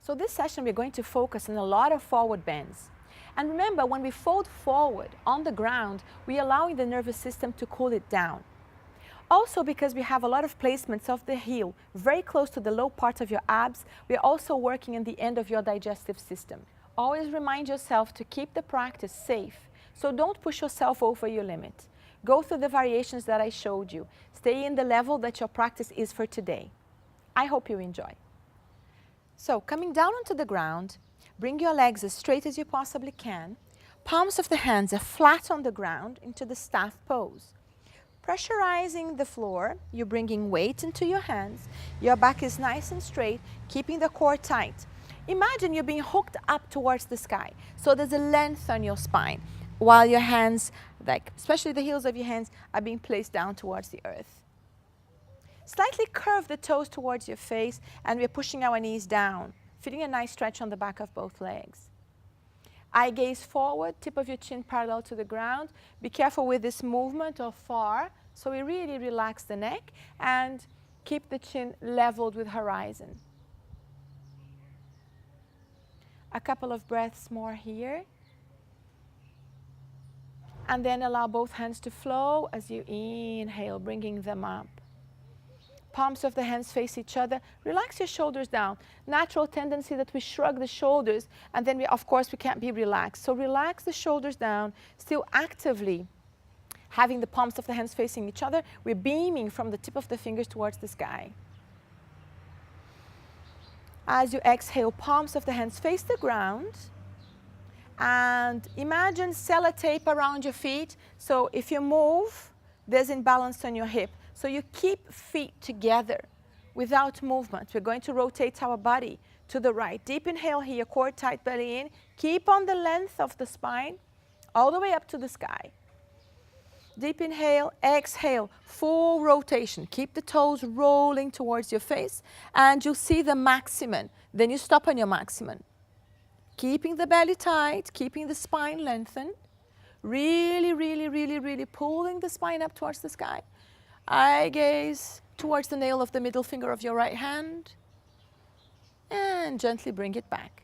So this session we're going to focus on a lot of forward bends. And remember, when we fold forward on the ground, we're allowing the nervous system to cool it down. Also, because we have a lot of placements of the heel very close to the low part of your abs, we're also working in the end of your digestive system. Always remind yourself to keep the practice safe. So don't push yourself over your limit. Go through the variations that I showed you. Stay in the level that your practice is for today. I hope you enjoy. So coming down onto the ground, bring your legs as straight as you possibly can. Palms of the hands are flat on the ground into the staff pose. Pressurizing the floor, you're bringing weight into your hands. Your back is nice and straight, keeping the core tight. Imagine you're being hooked up towards the sky. So there's a length on your spine while your hands, especially the heels of your hands, are being placed down towards the earth. Slightly curve the toes towards your face, and we're pushing our knees down, feeling a nice stretch on the back of both legs. Eye gaze forward, tip of your chin parallel to the ground. Be careful with this movement or far, so we really relax the neck and keep the chin leveled with horizon. A couple of breaths more here. And then allow both hands to flow as you inhale, bringing them up. Palms of the hands face each other. Relax your shoulders down. Natural tendency that we shrug the shoulders, and then of course we can't be relaxed. So relax the shoulders down, still actively having the palms of the hands facing each other. We're beaming from the tip of the fingers towards the sky. As you exhale, palms of the hands face the ground. And imagine sellotape around your feet. So if you move, there's imbalance on your hip. So you keep feet together without movement. We're going to rotate our body to the right. Deep inhale here, core tight, belly in. Keep on the length of the spine, all the way up to the sky. Deep inhale, exhale, full rotation. Keep the toes rolling towards your face, and you'll see the maximum. Then you stop on your maximum. Keeping the belly tight, keeping the spine lengthened. Really, really, really, really pulling the spine up towards the sky. Eye gaze towards the nail of the middle finger of your right hand. And gently bring it back.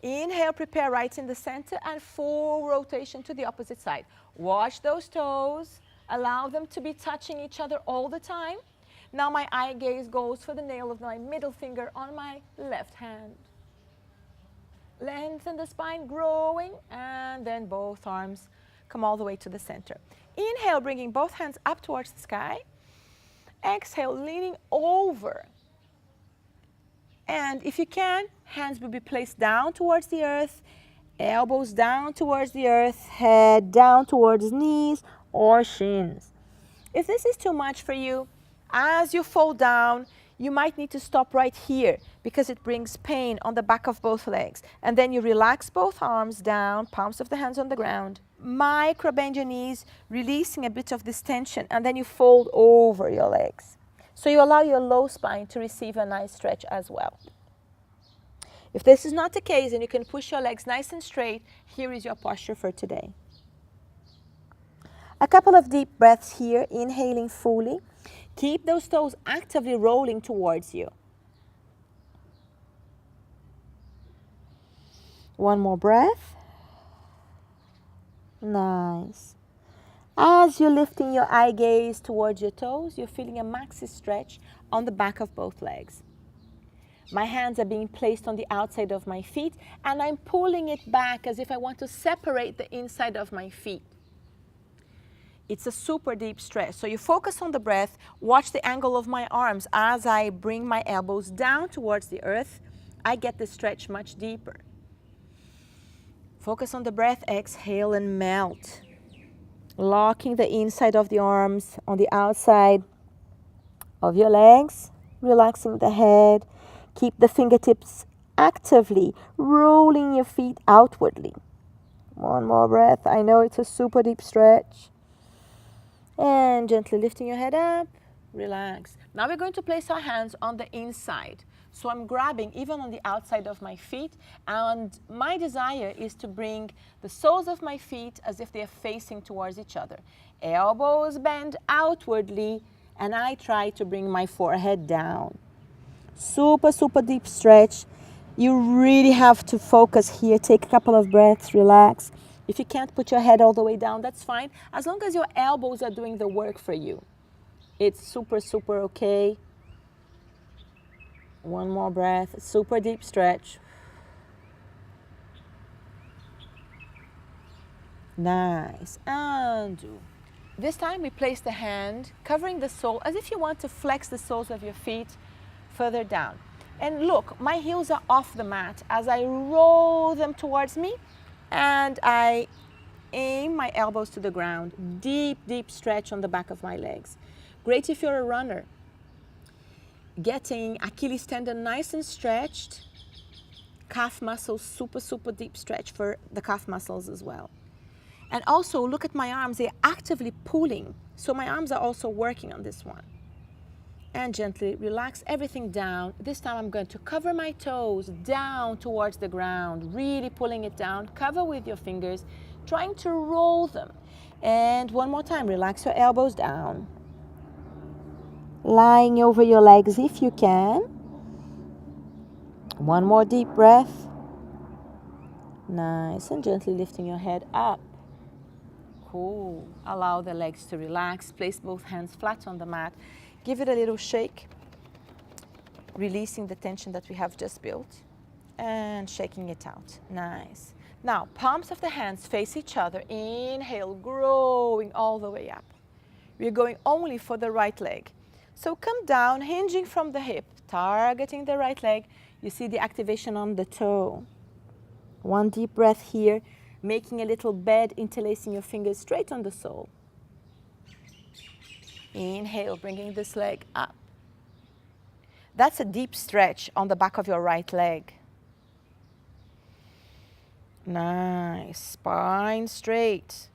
Inhale, prepare right in the center, and full rotation to the opposite side. Watch those toes. Allow them to be touching each other all the time. Now my eye gaze goes for the nail of my middle finger on my left hand. Lengthen the spine, growing, and then both arms come all the way to the center. Inhale, bringing both hands up towards the sky. Exhale, leaning over. And if you can, hands will be placed down towards the earth, elbows down towards the earth, head down towards knees or shins. If this is too much for you, as you fall down, you might need to stop right here because it brings pain on the back of both legs. And then you relax both arms down, palms of the hands on the ground. Micro bend your knees, releasing a bit of this tension, and then you fold over your legs. So you allow your low spine to receive a nice stretch as well. If this is not the case and you can push your legs nice and straight, here is your posture for today. A couple of deep breaths here, inhaling fully. Keep those toes actively rolling towards you. One more breath. Nice. As you're lifting your eye gaze towards your toes, you're feeling a maxi stretch on the back of both legs. My hands are being placed on the outside of my feet, and I'm pulling it back as if I want to separate the inside of my feet. It's a super deep stretch. So you focus on the breath, watch the angle of my arms. As I bring my elbows down towards the earth, I get the stretch much deeper. Focus on the breath, exhale and melt. Locking the inside of the arms on the outside of your legs, relaxing the head. Keep the fingertips actively rolling your feet outwardly. One more breath. I know it's a super deep stretch. And gently lifting your head up, relax. Now we're going to place our hands on the inside. So I'm grabbing even on the outside of my feet, and my desire is to bring the soles of my feet as if they are facing towards each other. Elbows bend outwardly, and I try to bring my forehead down. Super, super deep stretch. You really have to focus here. Take a couple of breaths, relax. If you can't put your head all the way down, that's fine. As long as your elbows are doing the work for you. It's super, super okay. One more breath, super deep stretch. Nice, and do. This time we place the hand covering the sole as if you want to flex the soles of your feet further down. And look, my heels are off the mat as I roll them towards me and I aim my elbows to the ground. Deep, deep stretch on the back of my legs. Great if you're a runner. Getting Achilles tendon nice and stretched. Calf muscles, super, super deep stretch for the calf muscles as well. And also look at my arms, they're actively pulling. So my arms are also working on this one. And gently relax everything down. This time I'm going to cover my toes down towards the ground, really pulling it down. Cover with your fingers, trying to roll them. And one more time, relax your elbows down. Lying over your legs if you can. One more deep breath. Nice, and gently lifting your head up. Cool. Allow the legs to relax. Place both hands flat on the mat. Give it a little shake, releasing the tension that we have just built and shaking it out. Nice. Now, palms of the hands face each other. Inhale, growing all the way up. We're going only for the right leg. So come down, hinging from the hip, targeting the right leg. You see the activation on the toe. One deep breath here, making a little bed, interlacing your fingers straight on the sole. Inhale, bringing this leg up. That's a deep stretch on the back of your right leg. Nice, spine straight.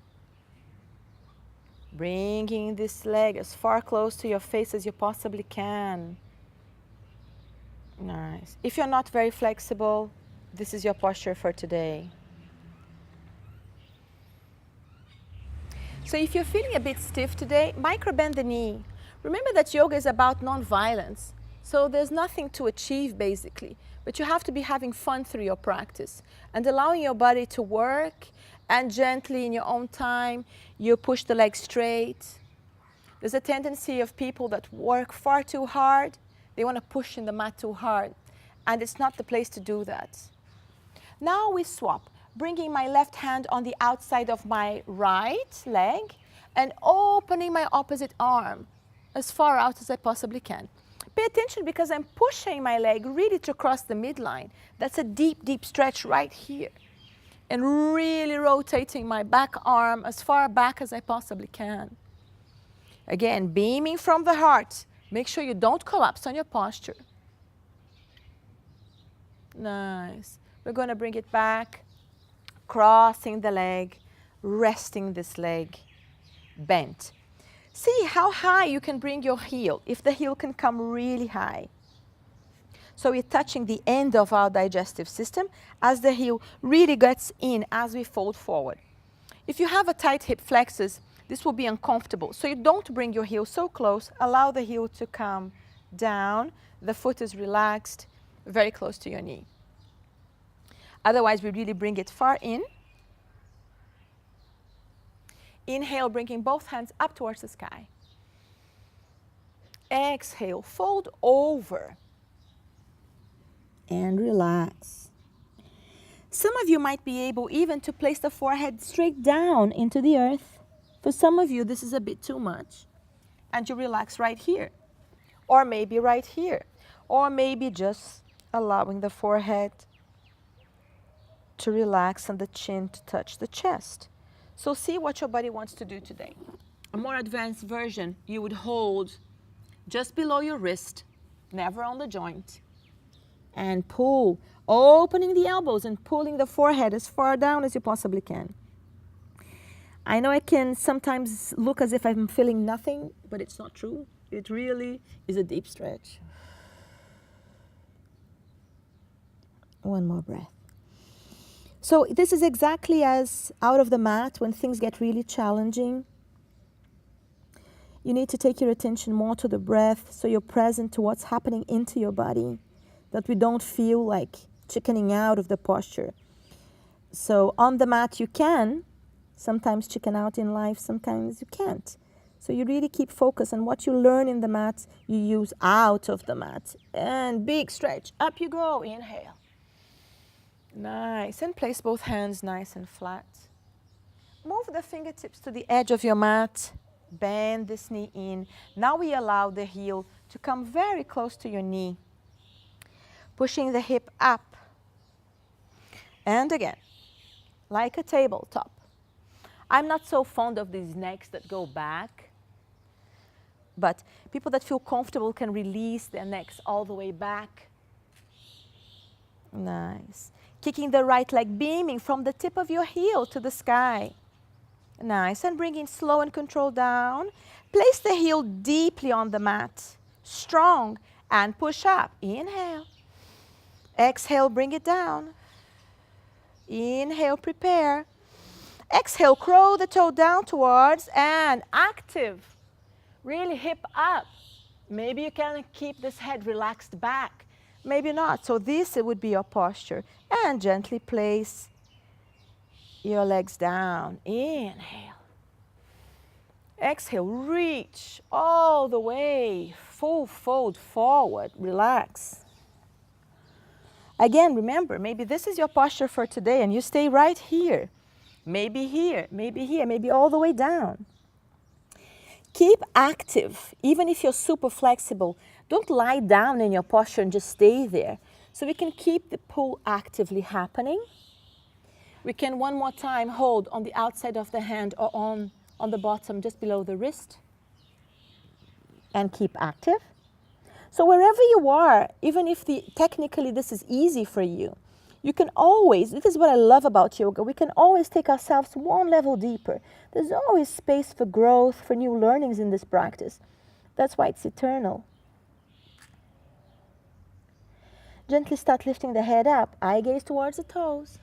Bringing this leg as far close to your face as you possibly can. Nice. If you're not very flexible, this is your posture for today. So if you're feeling a bit stiff today, micro bend the knee. Remember that yoga is about non-violence. So there's nothing to achieve basically, but you have to be having fun through your practice and allowing your body to work, and gently in your own time, you push the leg straight. There's a tendency of people that work far too hard. They want to push in the mat too hard, and it's not the place to do that. Now we swap. Bringing my left hand on the outside of my right leg and opening my opposite arm as far out as I possibly can. Pay attention because I'm pushing my leg really to cross the midline. That's a deep, deep stretch right here. And really rotating my back arm as far back as I possibly can. Again, beaming from the heart. Make sure you don't collapse on your posture. Nice. We're going to bring it back. Crossing the leg, resting this leg bent. See how high you can bring your heel, if the heel can come really high. So we're touching the end of our digestive system as the heel really gets in as we fold forward. If you have a tight hip flexors, this will be uncomfortable. So you don't bring your heel so close. Allow the heel to come down. The foot is relaxed, very close to your knee. Otherwise, we really bring it far in. Inhale, bringing both hands up towards the sky. Exhale, fold over. And relax. Some of you might be able even to place the forehead straight down into the earth. For some of you, this is a bit too much. And you relax right here. Or maybe right here. Or maybe just allowing the forehead to relax and the chin to touch the chest. So see what your body wants to do today. A more advanced version, you would hold just below your wrist, never on the joint, and pull, opening the elbows and pulling the forehead as far down as you possibly can. I know I can sometimes look as if I'm feeling nothing, but it's not true. It really is a deep stretch. One more breath. So this is exactly as out of the mat when things get really challenging. You need to take your attention more to the breath so you're present to what's happening into your body, that we don't feel like chickening out of the posture. So on the mat you can sometimes chicken out in life, sometimes you can't. So you really keep focus on what you learn in the mat, you use out of the mat. And big stretch, up you go, inhale. Nice, and place both hands nice and flat. Move the fingertips to the edge of your mat, bend this knee in. Now we allow the heel to come very close to your knee, pushing the hip up. And again, like a tabletop. I'm not so fond of these necks that go back, but people that feel comfortable can release their necks all the way back. Nice. Kicking the right leg, beaming from the tip of your heel to the sky. Nice, and bringing slow and controlled down. Place the heel deeply on the mat, strong, and push up. Inhale. Exhale, bring it down. Inhale, prepare. Exhale, curl the toe down towards and active. Really hip up. Maybe you can keep this head relaxed back. Maybe not. So this would be your posture. And gently place your legs down. Inhale. Exhale, reach all the way. Full fold forward. Relax. Again, remember, maybe this is your posture for today and you stay right here. Maybe here, maybe all the way down. Keep active, even if you're super flexible. Don't lie down in your posture and just stay there. So we can keep the pull actively happening. We can one more time hold on the outside of the hand or on the bottom just below the wrist. And keep active. So wherever you are, even if technically this is easy for you, you can always, this is what I love about yoga, we can always take ourselves one level deeper. There's always space for growth, for new learnings in this practice. That's why it's eternal. Gently start lifting the head up, eye gaze towards the toes.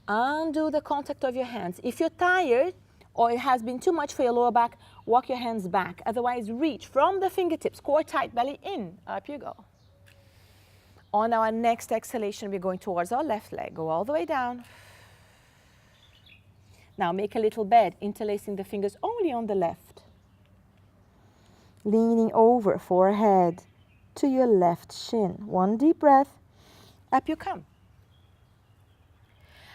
Undo the contact of your hands. If you're tired or it has been too much for your lower back, walk your hands back. Otherwise, reach from the fingertips, core tight, belly in, up you go. On our next exhalation, we're going towards our left leg. Go all the way down. Now make a little bed, interlacing the fingers only on the left. Leaning over, forehead to your left shin. One deep breath. Up you come.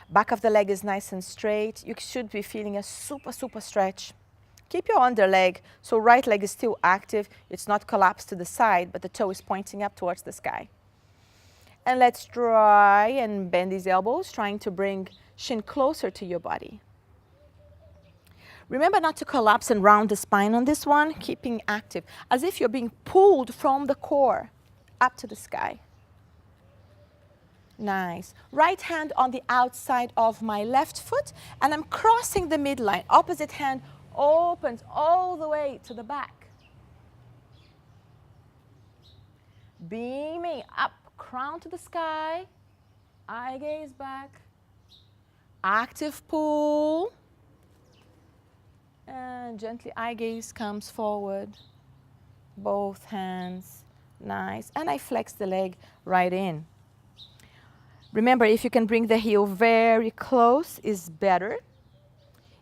Back of the leg is nice and straight. You should be feeling a super stretch. Keep your under leg, so right leg is still active. It's not collapsed to the side, but the toe is pointing up towards the sky. And let's try and bend these elbows, trying to bring shin closer to your body. Remember not to collapse and round the spine on this one, keeping active, as if you're being pulled from the core up to the sky. Nice. Right hand on the outside of my left foot, and I'm crossing the midline. Opposite hand opens all the way to the back. Beaming up, crown to the sky, eye gaze back, active pull, and gently eye gaze comes forward, both hands, nice, and I flex the leg right in. Remember, if you can bring the heel very close is better.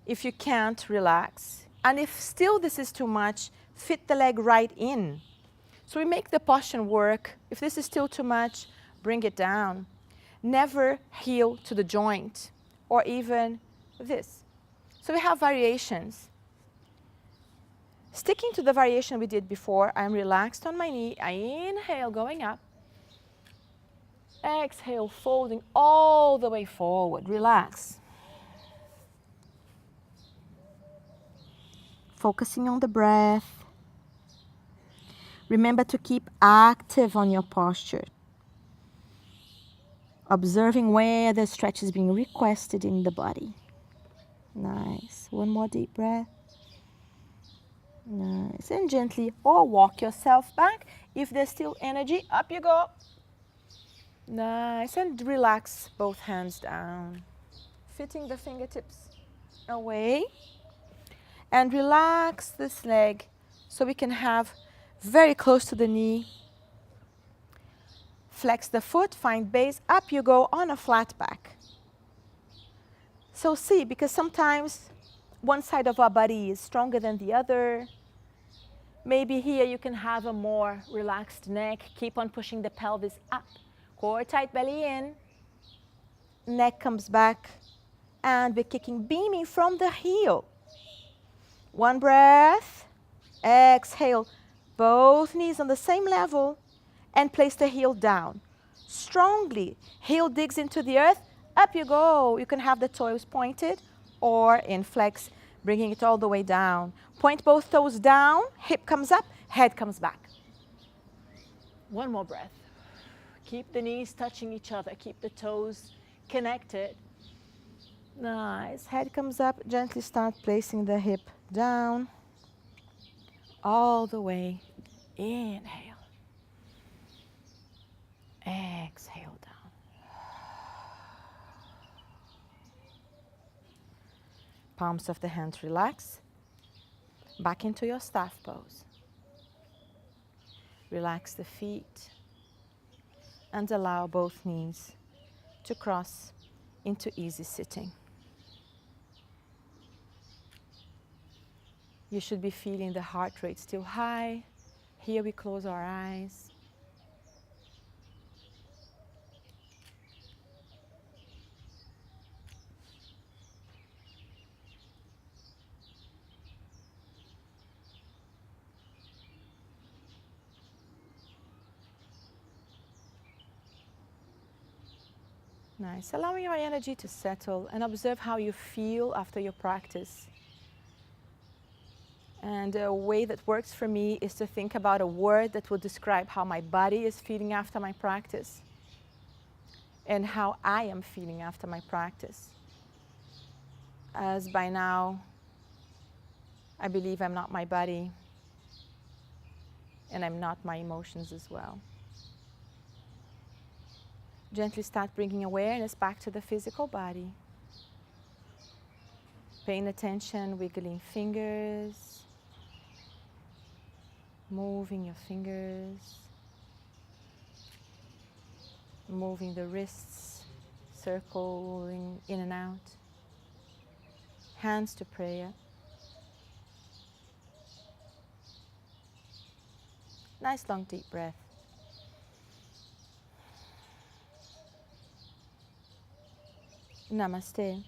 If you can't, relax. And if still this is too much, fit the leg right in. So we make the posture work. If this is still too much, bring it down. Never heel to the joint, or even this. So we have variations. Sticking to the variation we did before, I'm relaxed on my knee. I inhale, going up. Exhale, folding all the way forward. Relax. Focusing on the breath. Remember to keep active on your posture. Observing where the stretch is being requested in the body. Nice. One more deep breath. Nice. And gently, or walk yourself back. If there's still energy, up you go. Nice. And relax both hands down. Fitting the fingertips away. And relax this leg so we can have very close to the knee. Flex the foot, find base, up you go on a flat back. So see, because sometimes one side of our body is stronger than the other. Maybe here you can have a more relaxed neck. Keep on pushing the pelvis up. Core tight, belly in. Neck comes back. And we're kicking, beaming from the heel. One breath. Exhale. Both knees on the same level. And place the heel down. Strongly. Heel digs into the earth. Up you go. You can have the toes pointed or in flex, bringing it all the way down. Point both toes down. Hip comes up. Head comes back. One more breath. Keep the knees touching each other. Keep the toes connected. Nice. Head comes up. Gently start placing the hip down. All the way. Inhale. Exhale down. Palms of the hands relax. Back into your staff pose. Relax the feet. And allow both knees to cross into easy sitting. You should be feeling the heart rate still high. Here we close our eyes. Nice. Allowing your energy to settle and observe how you feel after your practice. And a way that works for me is to think about a word that will describe how my body is feeling after my practice and how I am feeling after my practice. As by now, I believe I'm not my body and I'm not my emotions as well. Gently start bringing awareness back to the physical body. Paying attention, wiggling fingers. Moving your fingers, moving the wrists, circling in and out, hands to prayer. Nice long deep breath. Namaste.